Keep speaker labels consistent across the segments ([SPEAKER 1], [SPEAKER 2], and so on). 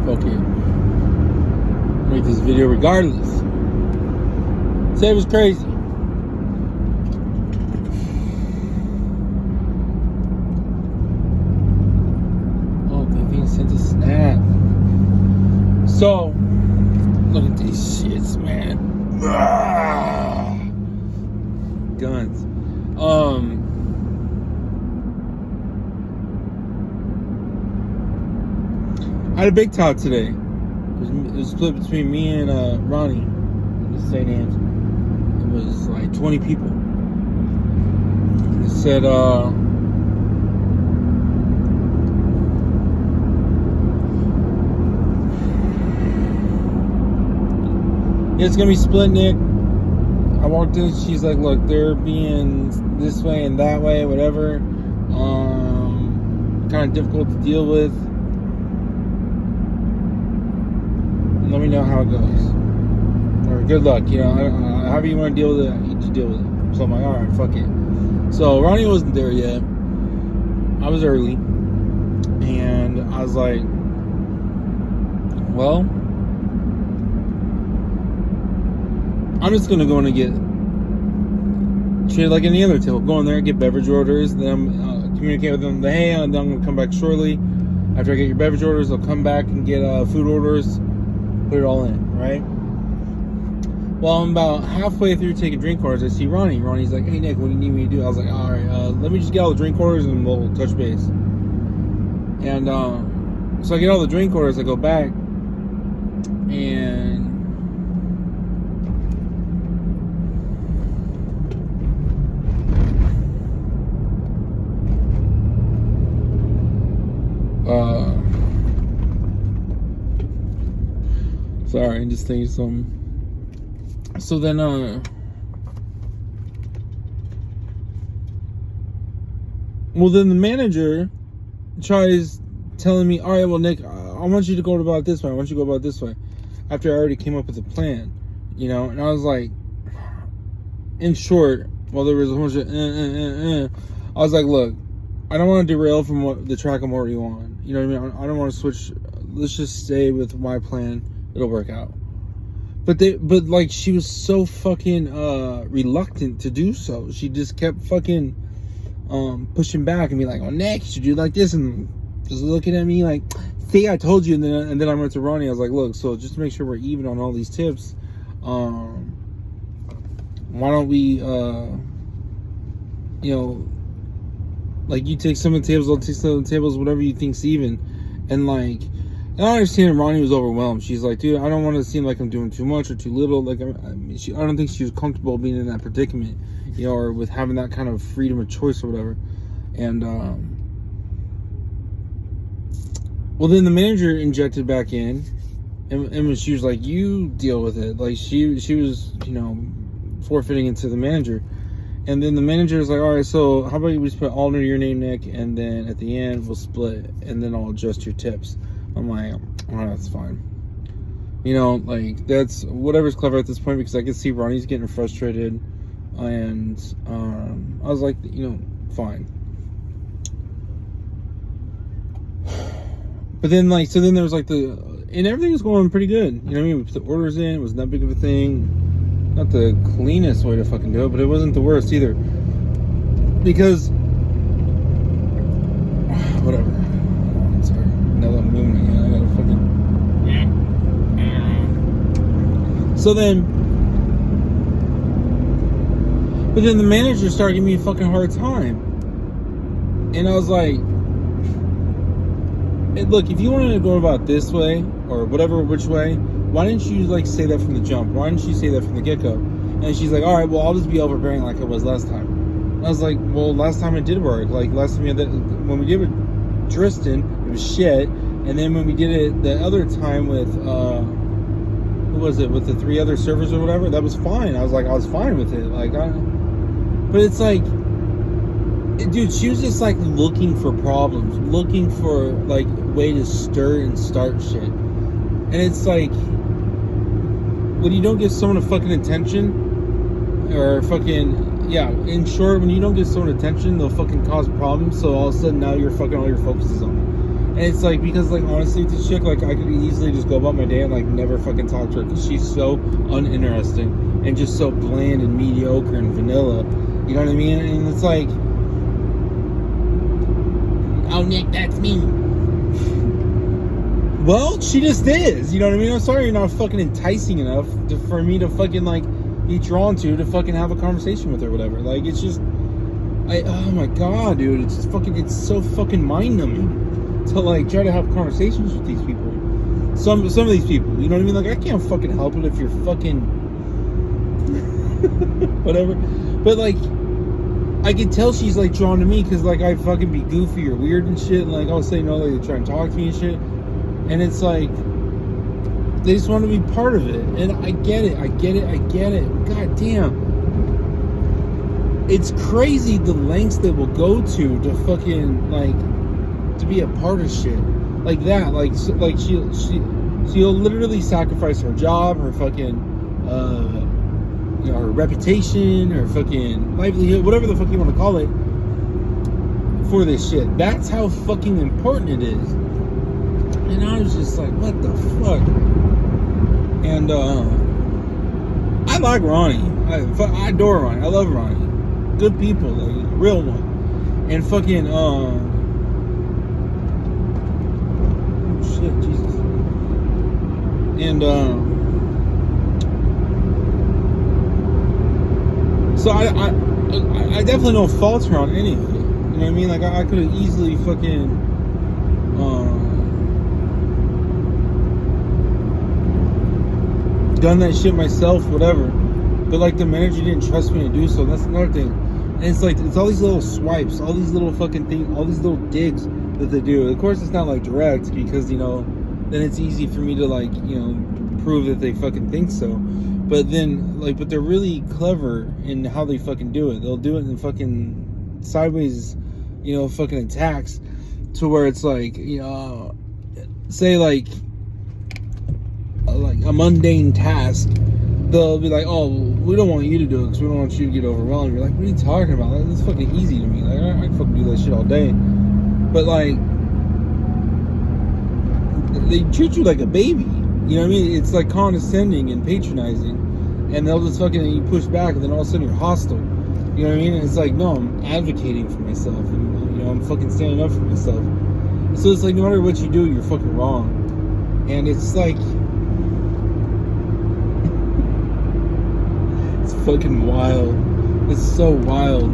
[SPEAKER 1] fucking make this video regardless. Say it was crazy. Oh, they being sent a snap. So, look at these shits, man. Guns. I had a big talk today. It was split between me and Ronnie. Just say names. It was like 20 people. It said, yeah, it's gonna be split, Nick. I walked in, she's like, look, they're being this way and that way, whatever. Kind of difficult to deal with. Let me know how it goes. Or good luck, you know. However you want to deal with it, you just deal with it. So I'm like, alright, fuck it. So Ronnie wasn't there yet. I was early. And I was like, well, I'm just going to go in and get treated like any other table. Go in there and get beverage orders. Then I'm communicate with them. Hey, I'm going to come back shortly. After I get your beverage orders, I'll come back and get food orders. Put it all in, right? Well, I'm about halfway through taking drink orders. I see Ronnie. Ronnie's like, hey, Nick, what do you need me to do? I was like, all right, let me just get all the drink orders and we'll touch base. And so I get all the drink orders. I go back and sorry, I'm just thinking something. So then, well, then the manager tries telling me, all right, well, Nick, I want you to go about this way. I want you to go about this way. After I already came up with a plan, you know, and I was like, in short, while there was a whole bunch of, I was like, look, I don't want to derail from the track I'm already on. You know what I mean? I don't want to switch. Let's just stay with my plan. It'll work out. But like, she was so fucking reluctant to do so. She just kept fucking pushing back and be like, oh, Nick, you should do like this, and just looking at me like, see, I told you. And then I went to Ronnie. I was like, look, so just to make sure we're even on all these tips, why don't we, you know, like, you take some of the tables, I'll take some of the tables, whatever you think's even. And like, and I understand Ronnie was overwhelmed. She's like, dude, I don't want to seem like I'm doing too much or too little. Like, I don't think she was comfortable being in that predicament, you know, or with having that kind of freedom of choice or whatever. And well, then the manager injected back in, and she was like, you deal with it. Like, she was, you know, forfeiting it to the manager. And then the manager was like, all right, so how about we just put all under your name, Nick, and then at the end we'll split, and then I'll adjust your tips. I'm like, all right, that's fine. You know, like, that's whatever's clever at this point, because I could see Ronnie's getting frustrated, and I was like, you know, fine. But then, like, so then there was like and everything was going pretty good. You know what I mean? We put the orders in, it wasn't that big of a thing. Not the cleanest way to fucking do it, but it wasn't the worst either. Because, whatever. Sorry. Now that I'm moving again, I gotta fucking. So then, but then the manager started giving me a fucking hard time. And I was like, hey, look, if you wanted to go about this way, or whatever, which way, why didn't you, like, say that from the jump? Why didn't you say that from the get-go? And she's like, all right, well, I'll just be overbearing like I was last time. And I was like, well, last time it did work. Like, last time we had that, when we did it with Tristan, it was shit. And then when we did it the other time with, who was it, with the 3 other servers or whatever, that was fine. I was fine with it. Like, but it's like, dude, she was just, like, looking for problems. Looking for, like, way to stir and start shit. And it's like, when you don't give someone a fucking attention, or fucking, yeah, in short, when you don't give someone attention, they'll fucking cause problems, so all of a sudden now you're fucking, all your focus is on it. And it's like, because like honestly, this chick, like I could easily just go about my day and like never fucking talk to her because she's so uninteresting and just so bland and mediocre and vanilla. You know what I mean? And it's like, oh Nick, that's me. Well, she just is. You know what I mean? I'm sorry you're not fucking enticing enough for me to fucking like be drawn to fucking have a conversation with her or whatever. Like, it's just, oh my god, dude, it's just fucking, it's so fucking mind numbing to like try to have conversations with these people. Some of these people, you know what I mean? Like, I can't fucking help it if you're fucking whatever. But like, I can tell she's like drawn to me because like I fucking be goofy or weird and shit, and like I'll say no, like they try and talk to me and shit. And it's like they just want to be part of it. And I get it. God damn. It's crazy the lengths they will go to fucking like to be a part of shit like that. Like she'll literally sacrifice her job, her fucking you know, her reputation, her fucking livelihood, whatever the fuck you want to call it, for this shit. That's how fucking important it is. And I was just like, what the fuck? And I like Ronnie. I adore Ronnie. I love Ronnie. Good people, like a real one. And fucking shit, Jesus. And so I definitely don't fault her on any of it. You know what I mean? Like I could have easily fucking done that shit myself, whatever. But like the manager didn't trust me to do so. That's another thing. And it's like, it's all these little swipes, all these little fucking things, all these little digs that they do. Of course, it's not like direct because, you know, then it's easy for me to like, you know, prove that they fucking think so. But then, like, but they're really clever in how they fucking do it. They'll do it in fucking sideways, you know, fucking attacks to where it's like, you know, say like a mundane task. They'll be like, oh, we don't want you to do it because we don't want you to get overwhelmed. You're like, what are you talking about? That's fucking easy to me. Like, I can fucking do that shit all day. But like, they treat you like a baby. You know what I mean? It's like condescending and patronizing. And they'll just fucking, you push back, and then all of a sudden you're hostile. You know what I mean? And it's like, no, I'm advocating for myself. And, you know, I'm fucking standing up for myself. So it's like, no matter what you do, you're fucking wrong. And it's like, it's fucking wild. It's so wild.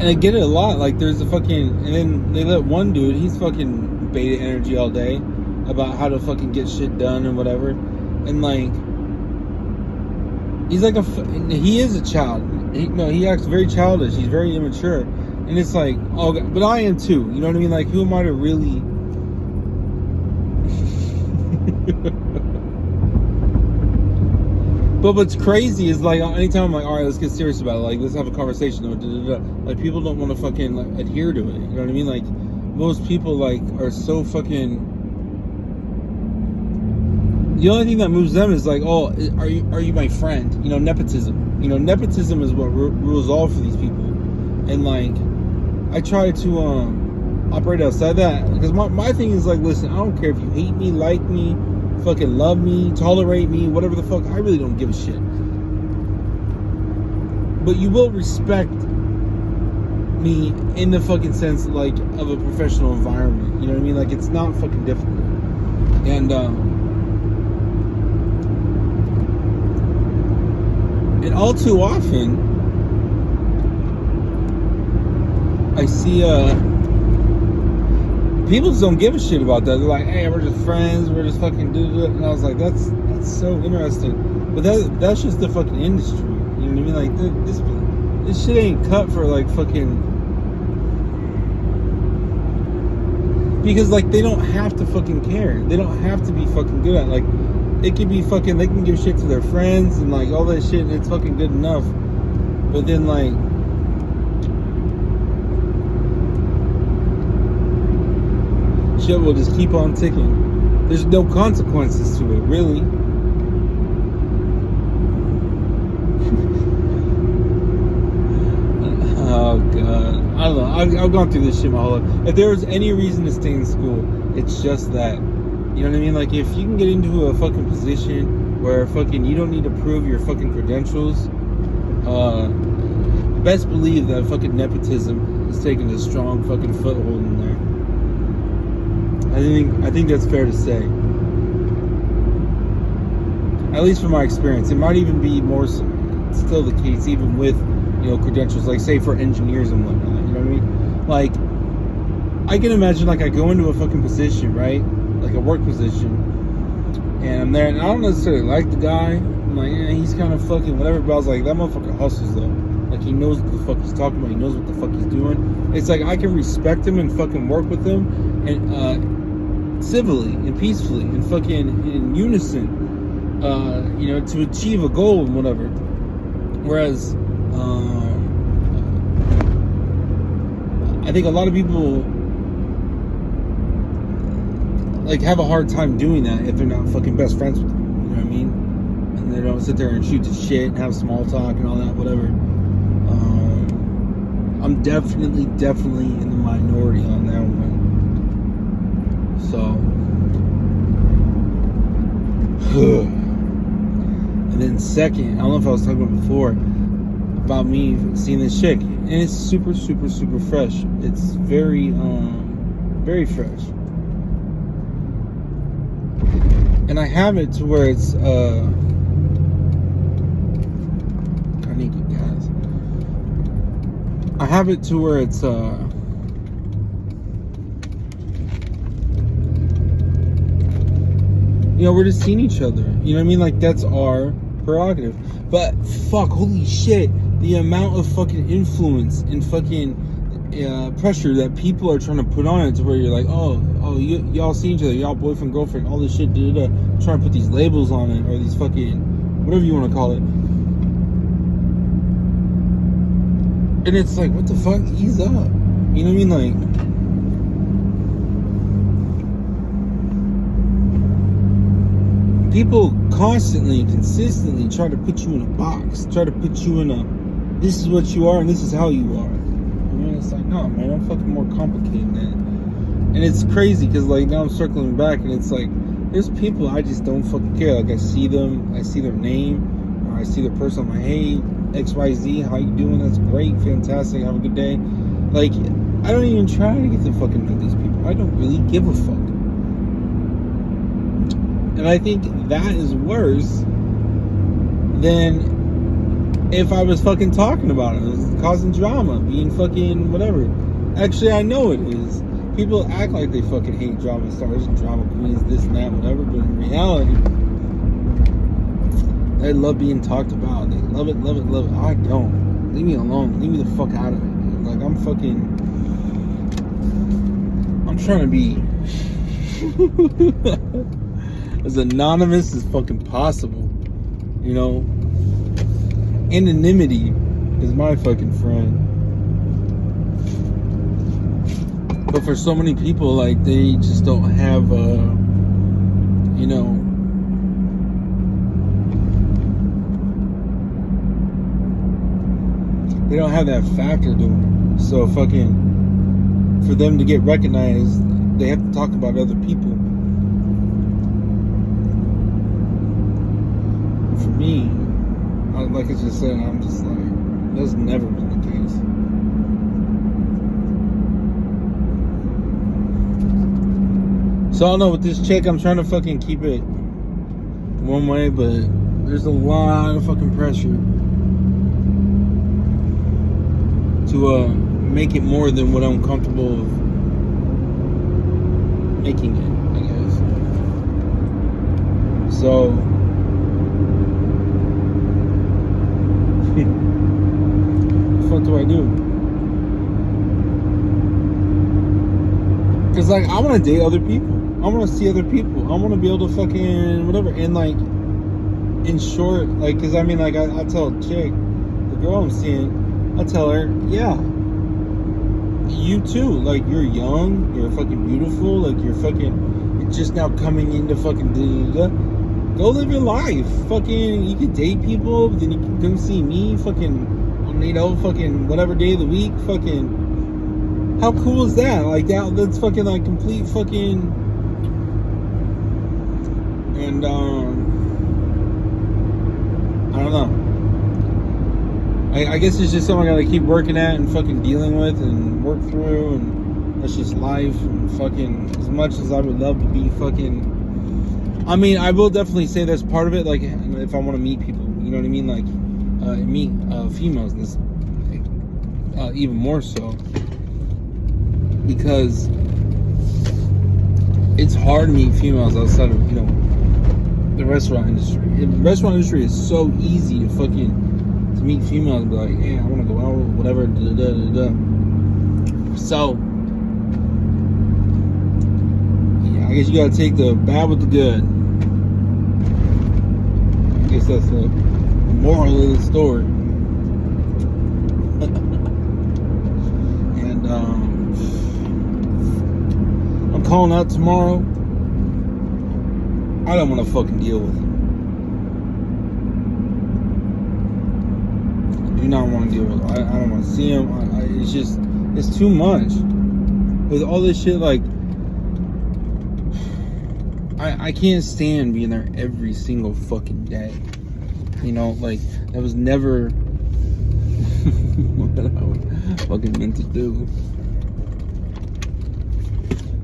[SPEAKER 1] And I get it a lot. Like, there's a fucking... And then they let one dude, he's fucking beta energy all day about how to fucking get shit done and whatever. And, like... He's like a... He is a child. He acts very childish. He's very immature. And it's like... Oh, but I am too. You know what I mean? Like, who am I to really... But what's crazy is like anytime I'm like, all right, let's get serious about it. Like, let's have a conversation. Like, people don't want to fucking like adhere to it. You know what I mean? Like, most people like are so fucking. The only thing that moves them is like, oh, are you my friend? You know, nepotism. You know, nepotism is what rules all for these people. And like, I try to operate outside that because my thing is like, listen, I don't care if you hate me, like me, fucking love me, tolerate me, whatever the fuck. I really don't give a shit. But you will respect me in the fucking sense like of a professional environment. You know what I mean? Like, it's not fucking difficult. And all too often I see people just don't give a shit about that. They're like, hey, we're just friends, we're just fucking do it. And I was like, that's so interesting. But that's just the fucking industry. You know what I mean? Like, this shit ain't cut for like fucking. Because like, they don't have to fucking care. They don't have to be fucking good at it. Like, it could be fucking, they can give shit to their friends and like all that shit, and it's fucking good enough. But then like, shit will just keep on ticking. There's no consequences to it, really. I've gone through this shit my whole life. If there was any reason to stay in school, it's just that. You know what I mean? Like, if you can get into a fucking position where fucking you don't need to prove your fucking credentials, best believe that fucking nepotism is taking a strong fucking foothold in there. I think that's fair to say. At least from my experience. It might even be more still the case even with, you know, credentials, like say for engineers and whatnot, you know what I mean? Like, I can imagine, like, I go into a fucking position, right? Like a work position, and I'm there, and I don't necessarily like the guy. I'm like, he's kind of fucking whatever, but I was like, that motherfucker hustles though. Like, he knows what the fuck he's talking about, he knows what the fuck he's doing. It's like, I can respect him and fucking work with him, and civilly and peacefully and fucking in unison, you know, to achieve a goal and whatever. Whereas, I think a lot of people like have a hard time doing that if they're not fucking best friends with them. You know what I mean? And they don't sit there and shoot the shit and have small talk and all that, whatever. I'm definitely in the minority on that one. So, and then second, I don't know if I was talking about before about me seeing this chick, and it's super fresh. It's very fresh. And I have it to where it's I need to get gas. I have it to where it's you know, we're just seeing each other. You know what I mean? Like, that's our prerogative. But fuck, holy shit, the amount of fucking influence and fucking pressure that people are trying to put on it, to where you're like, y'all see each other, y'all boyfriend, girlfriend, all this shit, trying to put these labels on it, or these fucking whatever you want to call it. And it's like, what the fuck? Ease up. You know what I mean? Like, people constantly, consistently try to put you in a box, try to put you in a, this is what you are and this is how you are. And it's like, no, man, I'm fucking more complicated than that. And it's crazy because, like, now I'm circling back, and it's like, there's people I just don't fucking care. Like, I see them, I see their name, or I see their person, I'm like, hey, XYZ, how you doing? That's great, fantastic, have a good day. Like, I don't even try to get to fucking know these people. I don't really give a fuck. And I think that is worse than if I was fucking talking about it, causing drama, being fucking whatever. Actually, I know it is. People act like they fucking hate drama stars and drama queens, this and that, whatever, but in reality, they love being talked about. They love it. I don't. Leave me alone. Leave me the fuck out of it, dude. Like, I'm trying to be as anonymous as fucking possible. You know? Anonymity is my fucking friend. But for so many people, like, they just don't have, you know, they don't have that factor to them. So fucking, for them to get recognized, they have to talk about other people. For me, like I just said, I'm just like, that's never been the case. So I don't know, with this chick, I'm trying to fucking keep it one way, but there's a lot of fucking pressure to make it more than what I'm comfortable of making it, I guess. So what the fuck do I do? Because, like, I want to date other people. I want to see other people. I want to be able to fucking whatever. And, like, in short, like, because I mean, like, I tell a chick, the girl I'm seeing, I tell her, yeah, you too. Like, you're young, you're fucking beautiful, like, you're just now coming into fucking go live your life. Fucking, you can date people, but then you can come see me fucking on, you know, fucking whatever day of the week, fucking How cool is that? Like that's fucking like complete fucking. And I don't know. I guess it's just something I gotta keep working at and fucking dealing with and work through, and that's just life. And fucking, as much as I would love to be fucking, I mean, I will definitely say that's part of it. Like, if I want to meet people, you know what I mean? Like, meet females, and this, even more so, because it's hard to meet females outside of, you know, the restaurant industry. The restaurant industry is so easy to fucking to meet females and be like, hey, I want to go out, whatever, da da da da. So, yeah, I guess you gotta take the bad with the good. I guess that's the moral of the story. And I'm calling out tomorrow. I don't want to fucking deal with it. I do not want to deal with it. I don't want to see him. It's just, it's too much. With all this shit, like, I can't stand being there every single fucking day. You know, like, that was never what I was fucking meant to do.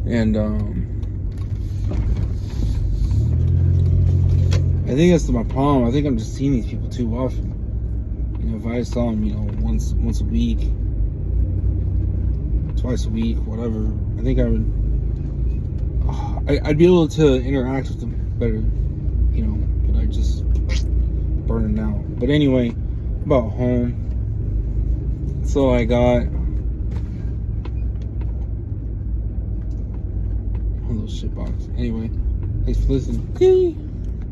[SPEAKER 1] And, I think that's my problem. I think I'm just seeing these people too often. You know, if I saw them, you know, once a week, twice a week, whatever, I think I would. I'd be able to interact with them better, you know. But I just burning out. But anyway, about home. So I got one of those shit boxes. Anyway, thanks for listening.